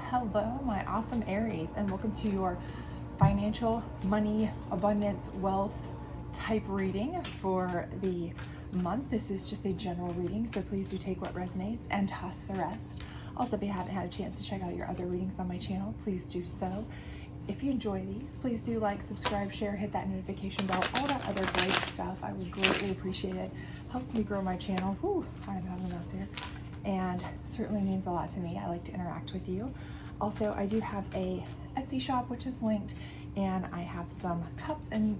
Hello, my awesome Aries, and welcome to your financial, money, abundance, wealth type reading for the month. This is just a general reading, so please do take what resonates and toss the rest. Also, if you haven't had a chance to check out your other readings on my channel, please do so. If you enjoy these, please do like, subscribe, share, hit that notification bell, all that other great stuff. I would greatly appreciate it. Helps me grow my channel. Whew, I'm having a mess here. And certainly means a lot to me. I like to interact with you. Also, I do have a Etsy shop, which is linked, and I have some cups and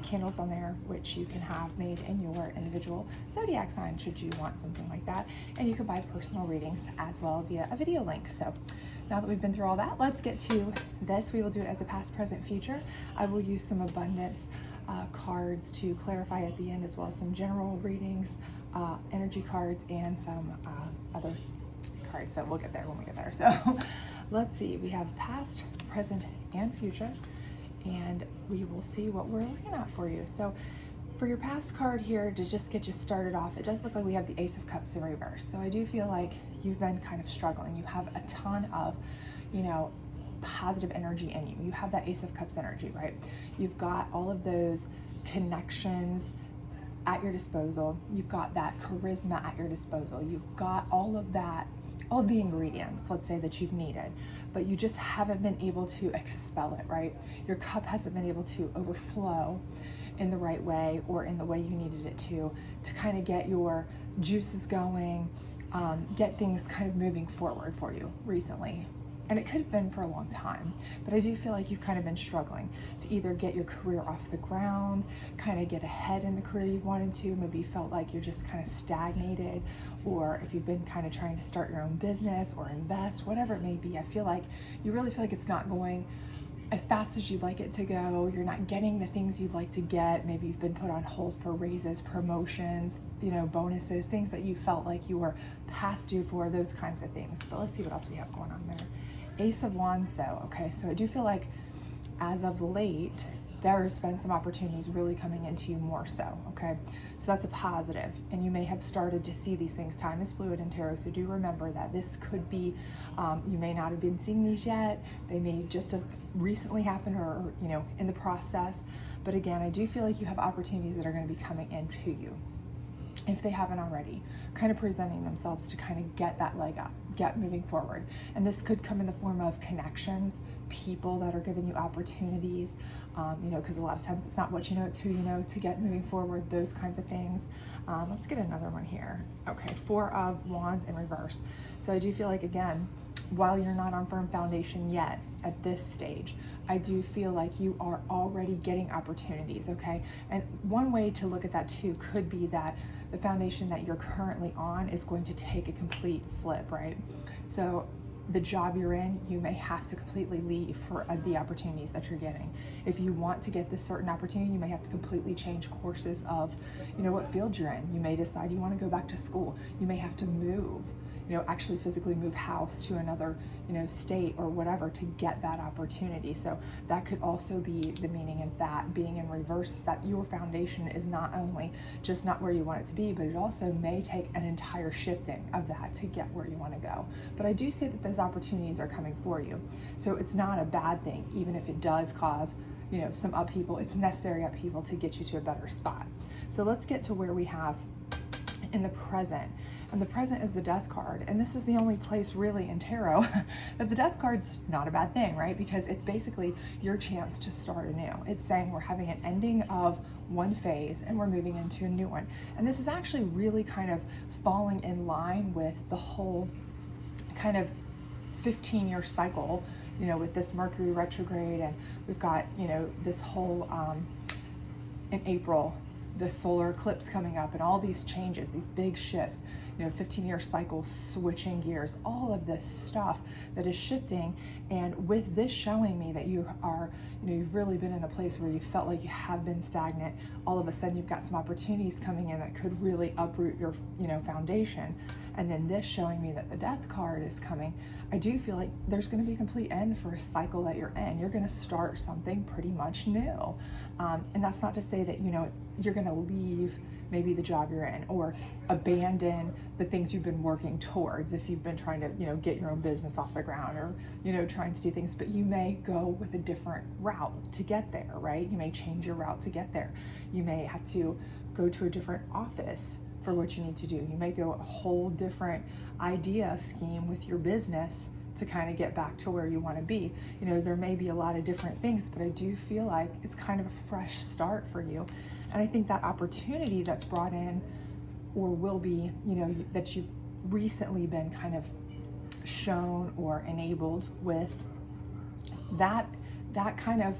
candles on there, which you can have made in your individual Zodiac sign, should you want something like that. And you can buy personal readings as well via a video link. So now that we've been through all that, let's get to this. We will do it as a past, present, future. I will use some abundance cards to clarify at the end, as well as some general readings, energy cards, and some other cards. So we'll get there when we get there. So let's see, we have past, present, and future, and we will see what we're looking at for you. So for your past card here, to just get you started off, it does look like we have the Ace of Cups in reverse. So I do feel like you've been kind of struggling. You have a ton of, positive energy in you. You have that Ace of Cups energy, right? You've got all of those connections at your disposal. You've got that charisma at your disposal. You've got all of that, all the ingredients, let's say, that you've needed, but you just haven't been able to expel it, right? Your cup hasn't been able to overflow in the right way, or in the way you needed it to kind of get your juices going, get things kind of moving forward for you recently. And it could have been for a long time, but I do feel like you've kind of been struggling to either get your career off the ground, kind of get ahead in the career you've wanted to. Maybe you felt like you're just kind of stagnated, or if you've been kind of trying to start your own business or invest, whatever it may be, I feel like you really feel like it's not going as fast as you'd like it to go. You're not getting the things you'd like to get. Maybe you've been put on hold for raises, promotions, bonuses, things that you felt like you were past due for, those kinds of things. But let's see what else we have going on there. Ace of Wands though, okay, so I do feel like as of late, there's been some opportunities really coming into you more so, okay? So that's a positive, and you may have started to see these things. Time is fluid in tarot, so do remember that this could be, you may not have been seeing these yet. They may just have recently happened, or in the process. But again, I do feel like you have opportunities that are going to be coming into you, if they haven't already, kind of presenting themselves to kind of get that leg up, get moving forward. And this could come in the form of connections, people that are giving you opportunities, because a lot of times it's not what you know, it's who you know to get moving forward, those kinds of things. Let's get another one here. Okay, Four of Wands in reverse. So I do feel like, again, while you're not on firm foundation yet at this stage, I do feel like you are already getting opportunities, okay? And one way to look at that too could be that the foundation that you're currently on is going to take a complete flip, right? So the job you're in, you may have to completely leave for the opportunities that you're getting. If you want to get this certain opportunity, you may have to completely change courses of, what field you're in. You may decide you want to go back to school. You may have to move, actually physically move house to another, state or whatever to get that opportunity. So that could also be the meaning of that being in reverse, is that your foundation is not only just not where you want it to be, but it also may take an entire shifting of that to get where you want to go. But I do say that those opportunities are coming for you. So it's not a bad thing, even if it does cause, some upheaval. It's necessary upheaval to get you to a better spot. So let's get to where we have in the present. And the present is the Death card. And this is the only place really in tarot that the Death card's not a bad thing, right? Because it's basically your chance to start anew. It's saying we're having an ending of one phase and we're moving into a new one. And this is actually really kind of falling in line with the whole kind of 15-year cycle, with this Mercury retrograde, and we've got, this whole, in April, the solar eclipse coming up, and all these changes, these big shifts, 15-year cycles, switching gears, all of this stuff that is shifting. And with this showing me that you are, you've really been in a place where you felt like you have been stagnant, all of a sudden you've got some opportunities coming in that could really uproot your, foundation. And then this showing me that the Death card is coming, I do feel like there's going to be a complete end for a cycle that you're in. You're going to start something pretty much new. And that's not to say that, you're going to leave maybe the job you're in, or abandon the things you've been working towards. If you've been trying to, get your own business off the ground, or, trying to do things, but you may go with a different route to get there, right? You may change your route to get there. You may have to go to a different office for what you need to do. You may go a whole different idea scheme with your business to kind of get back to where you want to be. There may be a lot of different things, but I do feel like it's kind of a fresh start for you. And I think that opportunity that's brought in, or will be, that you've recently been kind of shown or enabled with, that kind of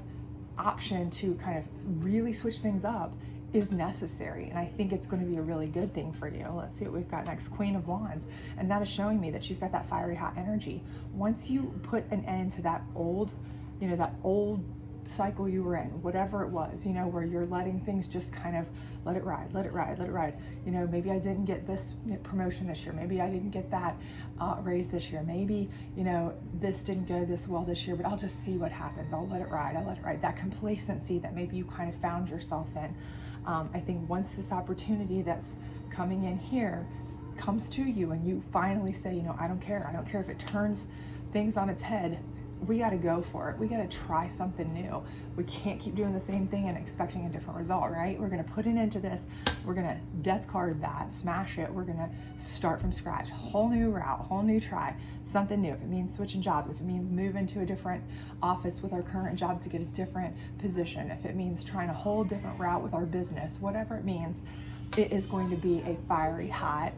option to kind of really switch things up is necessary. And I think it's going to be a really good thing for you. Let's see what we've got next. Queen of Wands. And that is showing me that you've got that fiery hot energy. Once you put an end to that old, that old cycle you were in, whatever it was, where you're letting things just kind of let it ride. Maybe I didn't get this promotion this year. Maybe I didn't get that raise this year. Maybe, this didn't go this well this year, but I'll just see what happens. I'll let it ride. That complacency that maybe you kind of found yourself in. I think once this opportunity that's coming in here comes to you and you finally say, I don't care if it turns things on its head, we got to go for it. We got to try something new. We can't keep doing the same thing and expecting a different result, right? We're going to put an end to this. We're going to death card that, smash it. We're going to start from scratch, whole new route, whole new try, something new. If it means switching jobs, if it means moving to a different office with our current job to get a different position, if it means trying a whole different route with our business, whatever it means, it is going to be a fiery hot,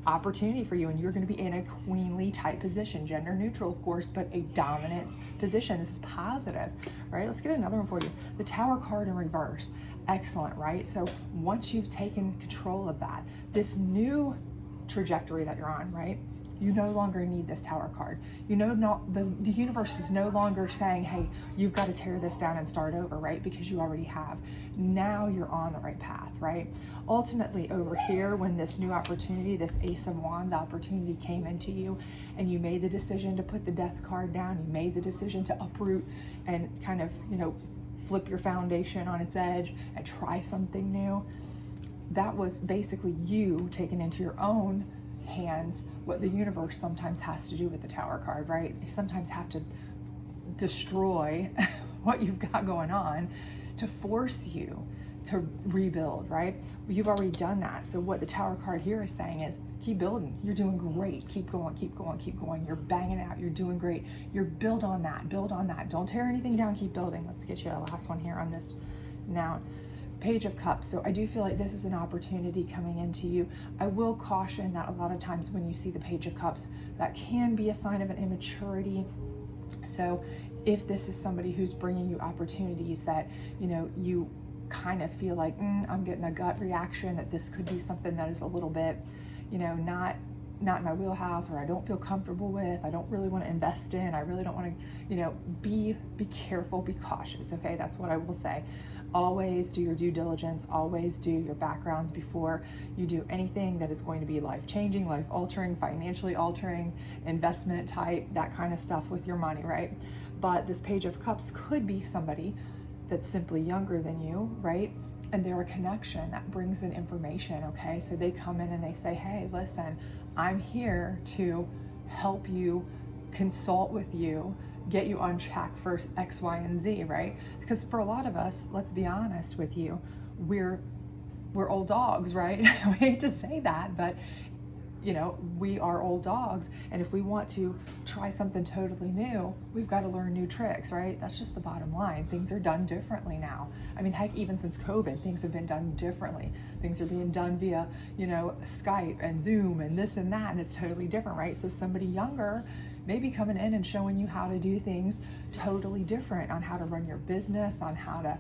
opportunity for you, and you're going to be in a queenly type position, gender neutral of course, but a dominance position. This is positive, right? Let's get another one for you. The Tower card in reverse. Excellent, right? So once you've taken control of that, this new trajectory that you're on, right? You no longer need this Tower card. The universe is no longer saying, hey, you've got to tear this down and start over, right? Because you already have. Now you're on the right path, right? Ultimately over here, when this new opportunity, this Ace of Wands opportunity came into you, and you made the decision to put the Death card down, you made the decision to uproot and kind of, flip your foundation on its edge and try something new. That was basically you taking into your own hands what the universe sometimes has to do with the Tower card, right? They sometimes have to destroy what you've got going on to force you to rebuild, right? You've already done that. So what the Tower card here is saying is, keep building. You're doing great. Keep going. You're banging it out. You're doing great. You're build on that. Don't tear anything down. Keep building. Let's get you a last one here on this now. Page of Cups. So I do feel like this is an opportunity coming into you. I will caution that a lot of times when you see the Page of Cups, that can be a sign of an immaturity. So if this is somebody who's bringing you opportunities that, you kind of feel like, I'm getting a gut reaction that this could be something that is a little bit, not in my wheelhouse, or I don't feel comfortable with, I don't really want to invest in, I really don't want to, be careful, be cautious, okay? That's what I will say. Always do your due diligence, always do your backgrounds before you do anything that is going to be life-changing, life-altering, financially altering, investment type, that kind of stuff with your money, right? But this Page of Cups could be somebody that's simply younger than you, right? And they're a connection that brings in information, okay? So they come in and they say, hey, listen, I'm here to help you, consult with you, get you on track for X, Y, and Z, right? Because for a lot of us, let's be honest with you, we're old dogs, right? We hate to say that, but we are old dogs, and if we want to try something totally new, we've got to learn new tricks, right? That's just the bottom line. Things are done differently now. I mean, heck, even since COVID, things have been done differently. Things are being done via, Skype and Zoom and this and that, and it's totally different, right? So somebody younger maybe coming in and showing you how to do things totally different, on how to run your business, on how to,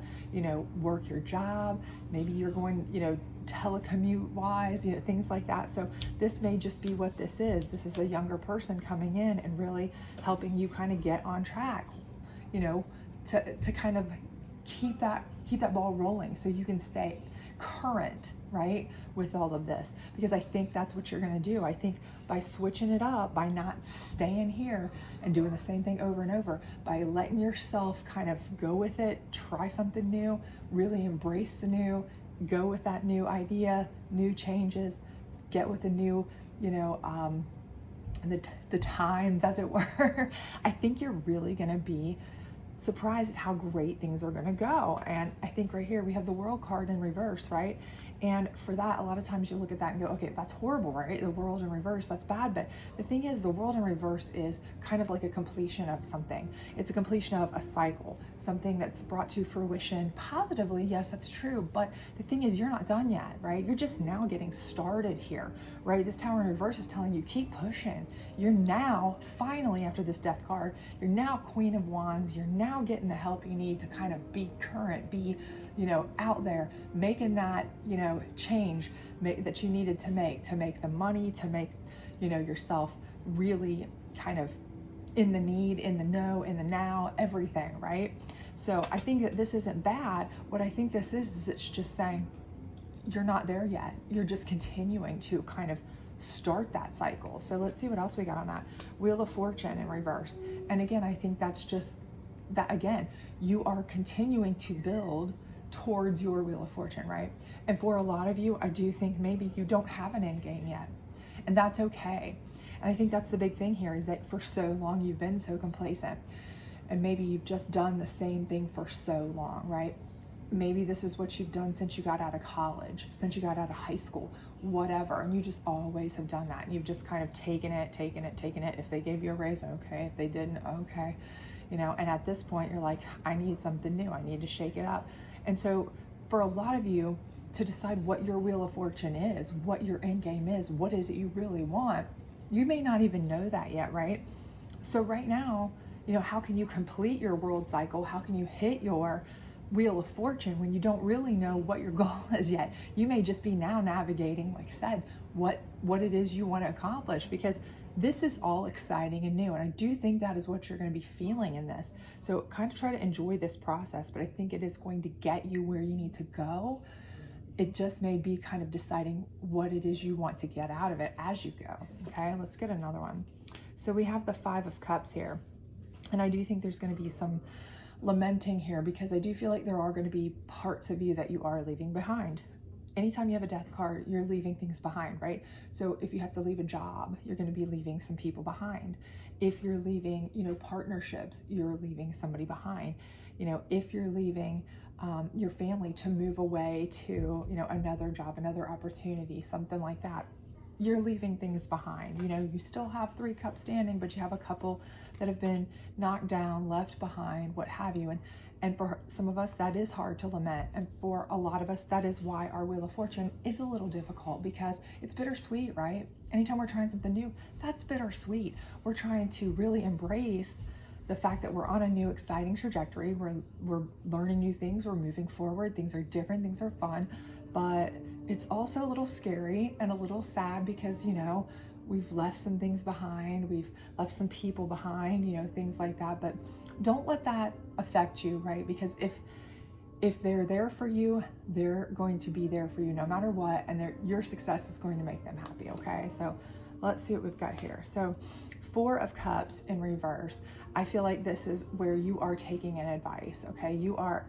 work your job. Maybe you're going, telecommute wise, things like that. So this may just be what this is. This is a younger person coming in and really helping you kind of get on track, to kind of keep that ball rolling so you can stay current, right, with all of this, because I think that's what you're going to do. I think by switching it up, by not staying here and doing the same thing over and over, by letting yourself kind of go with it, try something new, really embrace the new, go with that new idea, new changes, get with the new, you know, the times, as it were, I think you're really going to be surprised at how great things are going to go. And I think right here we have the World card in reverse, right? And for that, a lot of times you look at that and go, okay, that's horrible, right? The World in reverse, that's bad. But the thing is, the World in reverse is kind of like a completion of something. It's a completion of a cycle, something that's brought to fruition positively. Yes, that's true. But the thing is, you're not done yet, right? You're just now getting started here, right? This Tower in reverse is telling you, keep pushing. You're now, finally, after this Death card, you're now Queen of Wands. You're now getting the help you need to kind of be current, be, you know, out there, making that, you know, change that you needed to make the money, to make, you know, yourself really kind of in the need, in the know, in the now, everything, right? So I think that this isn't bad. What I think this is it's just saying you're not there yet. You're just continuing to kind of start that cycle. So let's see what else we got on that. Wheel of Fortune in reverse. And again, I think that's just that, again, you are continuing to build towards your Wheel of Fortune, right? And for a lot of you, I do think maybe you don't have an end game yet, and that's okay. And I think that's the big thing here, is that for so long you've been so complacent, and maybe you've just done the same thing for so long, right? Maybe this is what you've done since you got out of college, since you got out of high school, whatever, and you just always have done that. And you've just kind of taken it. If they gave you a raise, okay. If they didn't, okay. You know, and at this point you're like, I need something new. I need to shake it up. And so for a lot of you to decide what your Wheel of Fortune is, what your end game is, what is it you really want, you may not even know that yet, right? So right now, you know, how can you complete your world cycle? How can you hit your Wheel of Fortune when you don't really know what your goal is yet? You may just be now navigating, like I said, what it is you want to accomplish, because this is all exciting and new. And I do think that is what you're going to be feeling in this. So kind of try to enjoy this process, but I think it is going to get you where you need to go. It just may be kind of deciding what it is you want to get out of it as you go. Okay, let's get another one. So we have the Five of Cups here. And I do think there's going to be some lamenting here, because I do feel like there are going to be parts of you that you are leaving behind. Anytime you have a Death card, you're leaving things behind, right? So if you have to leave a job, you're going to be leaving some people behind. If you're leaving, you know, partnerships, you're leaving somebody behind. You know, if you're leaving your family to move away to, you know, another job, another opportunity, something like that, you're leaving things behind. You know, you still have 3 cups standing, but you have a couple that have been knocked down, left behind, what have you. And for some of us, that is hard to lament. And for a lot of us, that is why our Wheel of Fortune is a little difficult, because it's bittersweet, right? Anytime we're trying something new, that's bittersweet. We're trying to really embrace the fact that we're on a new, exciting trajectory. We're learning new things. We're moving forward. Things are different. Things are fun. But it's also a little scary and a little sad, because, you know, we've left some things behind. We've left some people behind, you know, things like that. But don't let that affect you, right? Because if they're there for you, they're going to be there for you no matter what, and your success is going to make them happy, okay? So let's see what we've got here. So 4 of Cups in reverse. I feel like this is where you are taking an advice, okay? You are,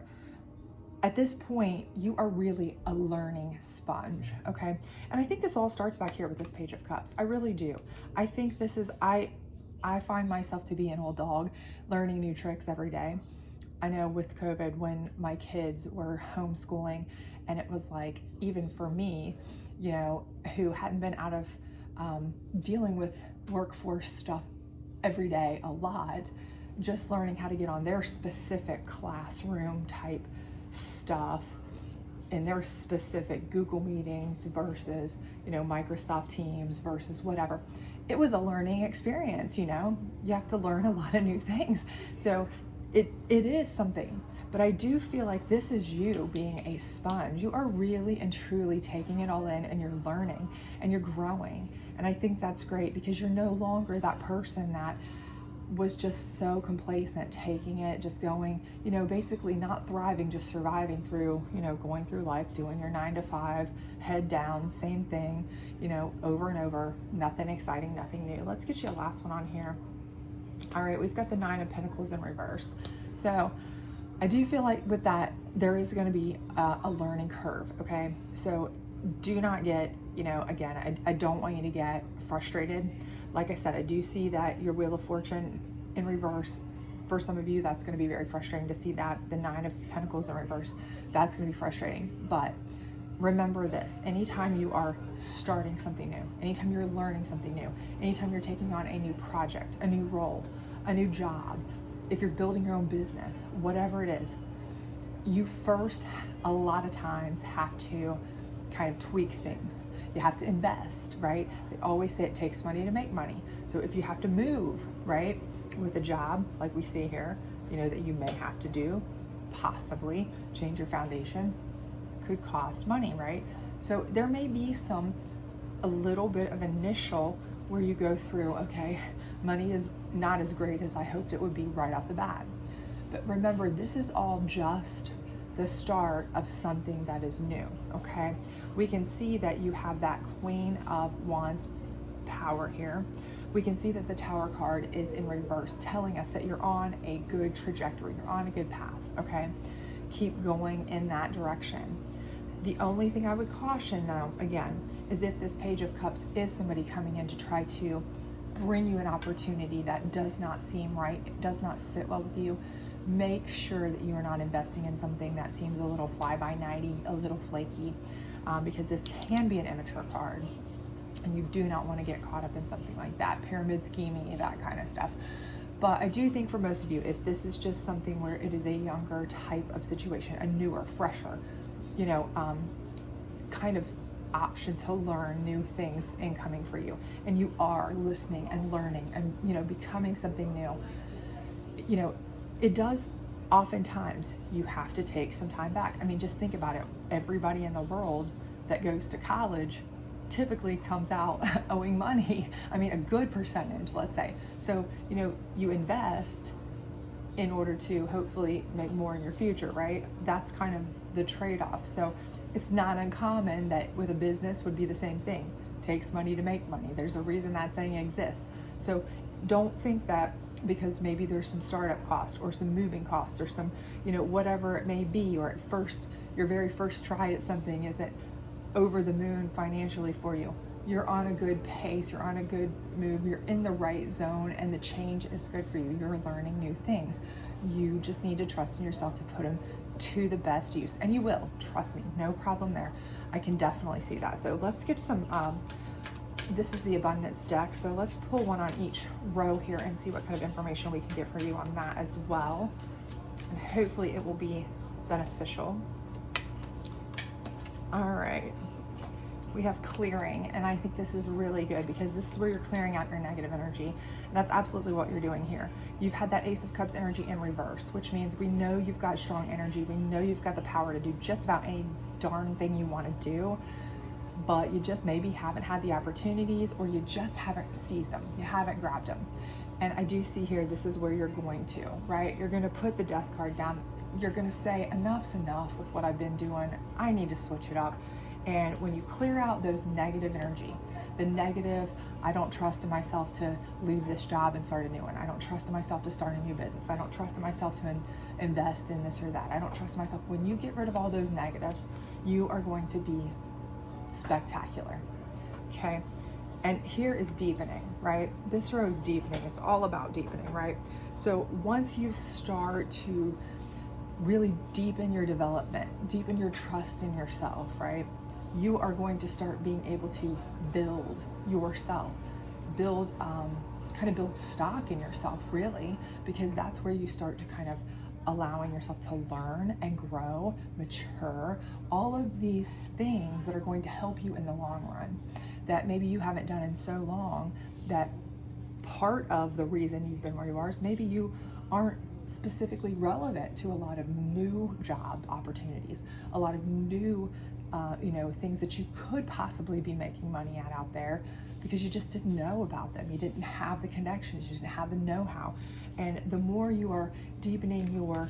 at this point, you are really a learning sponge, okay? And I think this all starts back here with this Page of Cups. I really do. I think this is, I find myself to be an old dog, learning new tricks every day. I know with COVID, when my kids were homeschooling, and it was like, even for me, you know, who hadn't been out of dealing with workforce stuff every day a lot, just learning how to get on their specific classroom type stuff in their specific Google meetings versus, you know, Microsoft Teams versus whatever. It was a learning experience, you know, you have to learn a lot of new things. So it is something, but I do feel like this is you being a sponge. You are really and truly taking it all in, and you're learning and you're growing. And I think that's great, because you're no longer that person that was just so complacent, taking it, just going, you know, basically not thriving, just surviving through, you know, going through life, doing your 9 to 5, head down, same thing, you know, over and over, nothing exciting, nothing new. Let's get you a last one on here. All right, we've got the 9 of Pentacles in reverse. So I do feel like with that, there is going to be a learning curve, okay? So do not get again, I don't want you to get frustrated. Like I said, I do see that your Wheel of Fortune in reverse. For some of you, that's going to be very frustrating to see that. The Nine of Pentacles in reverse, that's going to be frustrating. But remember this, anytime you are starting something new, anytime you're learning something new, anytime you're taking on a new project, a new role, a new job, if you're building your own business, whatever it is, you first, a lot of times, have to kind of tweak things. You have to invest, right? They always say it takes money to make money. So if you have to move, right, with a job like we see here, that you may have to do, possibly change your foundation, could cost money, right? So there may be a little bit of initial where you go through, okay, money is not as great as I hoped it would be right off the bat. But remember, this is all just the start of something that is new, okay? We can see that you have that Queen of Wands power here. We can see that the Tower card is in reverse, telling us that you're on a good trajectory, you're on a good path, okay? Keep going in that direction. The only thing I would caution now, again, is if this Page of Cups is somebody coming in to try to bring you an opportunity that does not seem right, it does not sit well with you, make sure that you are not investing in something that seems a little fly-by-nighty, a little flaky, because this can be an immature card. And you do not want to get caught up in something like that, pyramid scheming, that kind of stuff. But I do think for most of you, if this is just something where it is a younger type of situation, a newer, fresher, kind of option to learn new things incoming for you, and you are listening and learning and, becoming something new, it does oftentimes, you have to take some time back. I mean, just think about it. Everybody in the world that goes to college typically comes out owing money. I mean, a good percentage, let's say. So, you invest in order to hopefully make more in your future, right? That's kind of the trade-off. So it's not uncommon that with a business would be the same thing. Takes money to make money. There's a reason that saying exists. So don't think that because maybe there's some startup cost or some moving costs or some, whatever it may be, or at first, your very first try at something isn't over the moon financially for you. You're on a good pace, you're on a good move, you're in the right zone, and the change is good for you. You're learning new things. You just need to trust in yourself to put them to the best use, and you will, trust me, no problem there. I can definitely see that. So let's get some, this is the abundance deck, so let's pull one on each row here and see what kind of information we can get for you on that as well, and hopefully it will be beneficial. All right, we have clearing, and I think this is really good because this is where you're clearing out your negative energy, and that's absolutely what you're doing here. You've had that Ace of Cups energy in reverse, which means we know you've got strong energy, we know you've got the power to do just about any darn thing you want to do, but you just maybe haven't had the opportunities, or you just haven't seized them, you haven't grabbed them. And I do see here, this is where you're going to, right? You're going to put the Death card down. You're going to say, enough's enough with what I've been doing. I need to switch it up. And when you clear out those negative energy, the negative, I don't trust in myself to leave this job and start a new one. I don't trust in myself to start a new business. I don't trust in myself to invest in this or that. I don't trust in myself. When you get rid of all those negatives, you are going to be spectacular, okay? And here is deepening, right? This row is deepening. It's all about deepening, right? So once you start to really deepen your development, deepen your trust in yourself, right? You are going to start being able to build yourself, build stock in yourself, really, because that's where you start to kind of allowing yourself to learn and grow, mature, all of these things that are going to help you in the long run that maybe you haven't done in so long, that part of the reason you've been where you are is maybe you aren't specifically relevant to a lot of new job opportunities, a lot of new things that you could possibly be making money at out there, because you just didn't know about them. You didn't have the connections, you didn't have the know-how. And the more you are deepening your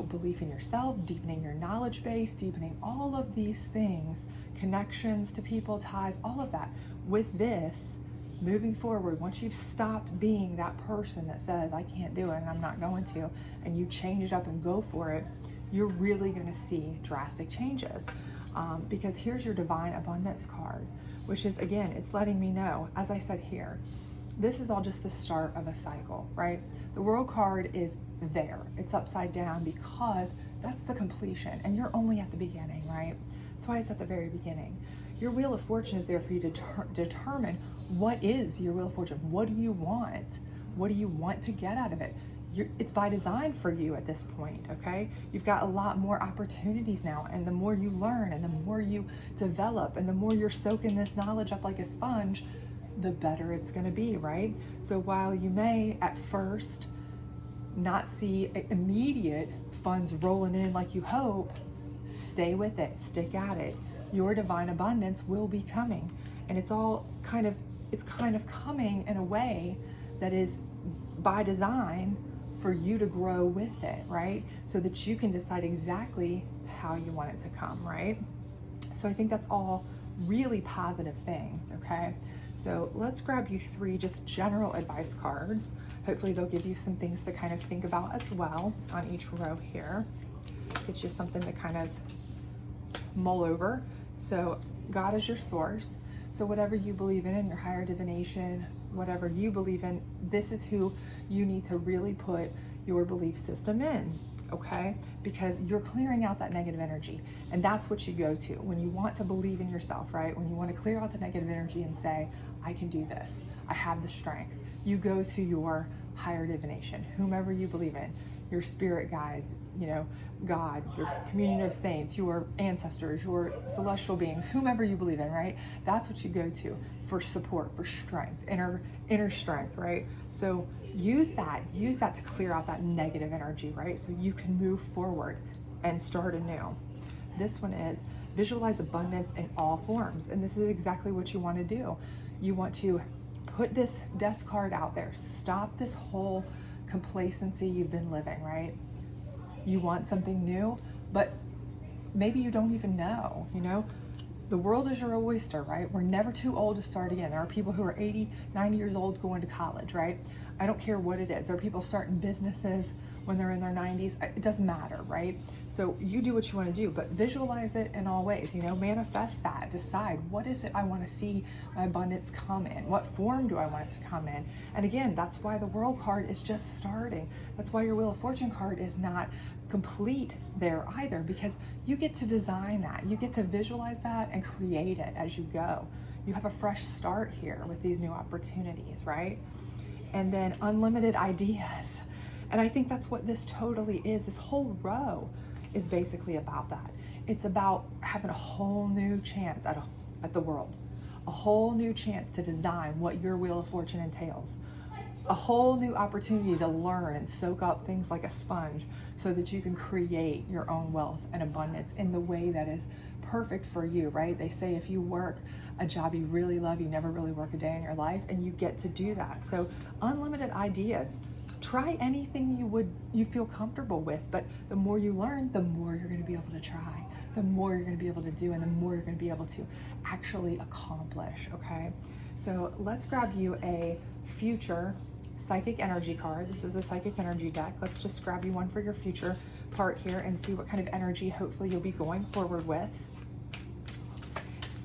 belief in yourself, deepening your knowledge base, deepening all of these things, connections to people, ties, all of that, with this, moving forward, once you've stopped being that person that says, I can't do it and I'm not going to, and you change it up and go for it, you're really going to see drastic changes. because here's your divine abundance card, which is, again, it's letting me know, as I said here, this is all just the start of a cycle, right? The world card is there. It's upside down because that's the completion, and you're only at the beginning, right? That's why it's at the very beginning. Your Wheel of Fortune is there for you to determine what is your Wheel of Fortune. What do you want? What do you want to get out of it? It's by design for you at this point, okay? You've got a lot more opportunities now, and the more you learn and the more you develop and the more you're soaking this knowledge up like a sponge, the better it's going to be, right? So while you may at first not see immediate funds rolling in like you hope, stay with it, stick at it. Your divine abundance will be coming, and it's kind of coming in a way that is by design for you to grow with it, right? So that you can decide exactly how you want it to come, right? So I think that's all really positive things, okay? So let's grab you 3 just general advice cards. Hopefully they'll give you some things to kind of think about as well on each row here. Get you something to kind of mull over. So God is your source. So whatever you believe in your higher divination, whatever you believe in, this is who you need to really put your belief system in, okay? Because you're clearing out that negative energy, and that's what you go to when you want to believe in yourself, right? When you want to clear out the negative energy and say, I can do this, I have the strength. You go to your higher divination, whomever you believe in, your spirit guides, you know, God, your communion of saints, your ancestors, your celestial beings, whomever you believe in, right? That's what you go to for support, for strength, inner strength, right? So use that to clear out that negative energy, right? So you can move forward and start anew. This one is visualize abundance in all forms. And this is exactly what you want to do. You want to put this death card out there. Stop this whole complacency you've been living, right? You want something new, but maybe you don't even know, you know? The world is your oyster, right? We're never too old to start again. There are people who are 80, 90 years old going to college, right? I don't care what it is. There are people starting businesses when they're in their 90s. It doesn't matter, right? So you do what you want to do, but visualize it in all ways, you know, manifest that. Decide, what is it I want to see my abundance come in? What form do I want it to come in? And again, that's why the world card is just starting. That's why your Wheel of Fortune card is not complete there either, because you get to design that. You get to visualize that and create it as you go. You have a fresh start here with these new opportunities, right? And then unlimited ideas. And I think that's what this totally is. This whole row is basically about that. It's about having a whole new chance at the world, a whole new chance to design what your Wheel of Fortune entails, a whole new opportunity to learn and soak up things like a sponge so that you can create your own wealth and abundance in the way that is perfect for you, right? They say if you work a job you really love, you never really work a day in your life, and you get to do that. So unlimited ideas. Try anything you feel comfortable with, but the more you learn, the more you're going to be able to try, the more you're going to be able to do, and the more you're going to be able to actually accomplish, okay? So let's grab you a future psychic energy card. This is a psychic energy deck. Let's just grab you one for your future part here and see what kind of energy hopefully you'll be going forward with,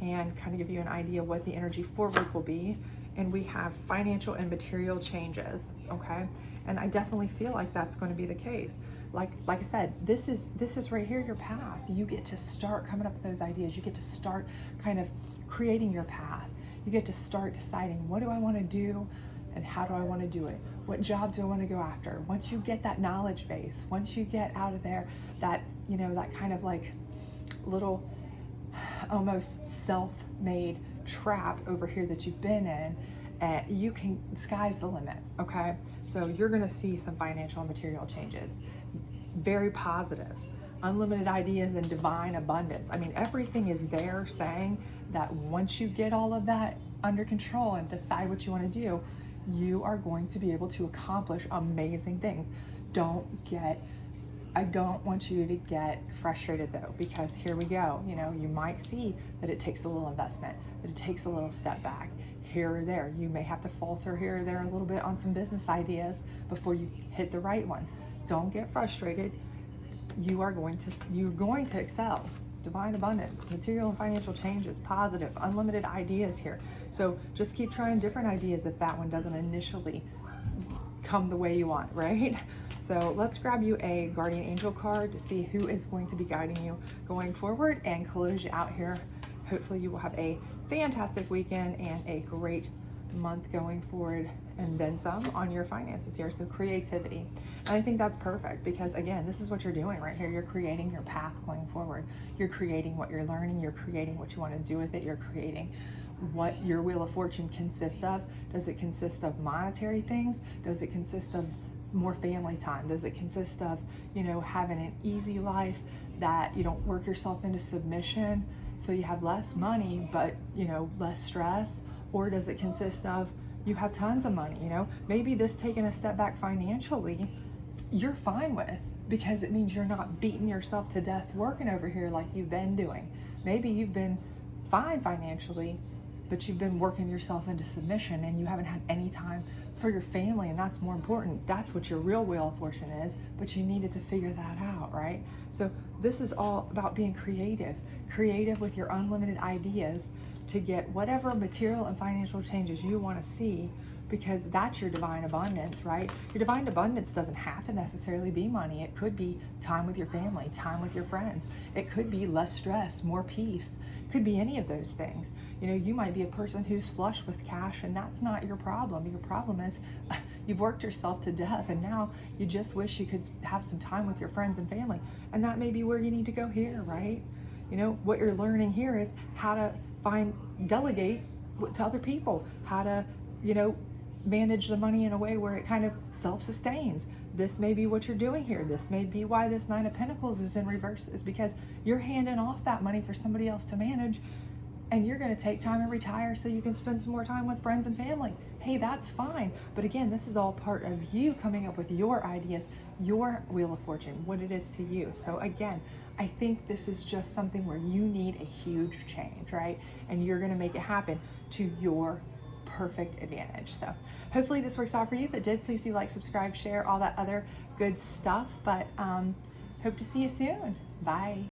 and kind of give you an idea what the energy forward will be. And we have financial and material changes, okay? And I definitely feel like that's going to be the case. Like I said, this is right here your path. You get to start coming up with those ideas. You get to start kind of creating your path. You get to start deciding, what do I want to do and how do I want to do it? What job do I want to go after? Once you get that knowledge base, once you get out of there, that, you know, that kind of like little almost self-made trap over here that you've been in, you can, sky's the limit, okay? So you're gonna see some financial and material changes. Very positive. Unlimited ideas and divine abundance. I mean, everything is there saying that once you get all of that under control and decide what you want to do, you are going to be able to accomplish amazing things. I don't want you to get frustrated though, because here we go. You know, you might see that it takes a little investment, that it takes a little step back here or there. You may have to falter here or there a little bit on some business ideas before you hit the right one. Don't get frustrated. You're going to excel. divine abundance, material and financial changes, positive, unlimited ideas here. So just keep trying different ideas if that one doesn't initially come the way you want, right? So let's grab you a guardian angel card to see who is going to be guiding you going forward and close you out here. Hopefully you will have a fantastic weekend and a great month going forward, and then some on your finances here. So creativity. And I think that's perfect because again, this is what you're doing right here. You're creating your path going forward. You're creating what you're learning. You're creating what you want to do with it. You're creating what your wheel of fortune consists of. Does it consist of monetary things? Does it consist of more family time? Does it consist of, you know, having an easy life that you don't work yourself into submission so you have less money but, you know, less stress? Or does it consist of you have tons of money? You know, maybe this taking a step back financially you're fine with, because it means you're not beating yourself to death working over here like you've been doing. Maybe you've been fine financially, but you've been working yourself into submission and you haven't had any time for your family, and that's more important. That's what your real wheel of fortune is, but you needed to figure that out, right? So this is all about being creative with your unlimited ideas to get whatever material and financial changes you want to see, because that's your divine abundance, right? Your divine abundance doesn't have to necessarily be money. It could be time with your family, time with your friends. It could be less stress, more peace. It could be any of those things. You know, you might be a person who's flush with cash and that's not your problem. Your problem is you've worked yourself to death and now you just wish you could have some time with your friends and family. And that may be where you need to go here, right? You know, what you're learning here is how to delegate to other people, how to, you know, manage the money in a way where it kind of self-sustains. This may be what you're doing here. This may be why this Nine of Pentacles is in reverse, is because you're handing off that money for somebody else to manage, and you're going to take time and retire so you can spend some more time with friends and family. Hey, that's fine. But again, this is all part of you coming up with your ideas, your wheel of fortune, what it is to you. So again, I think this is just something where you need a huge change, right? And you're going to make it happen to your perfect advantage. So hopefully this works out for you. If it did, please do like, subscribe, share, all that other good stuff. But hope to see you soon. Bye.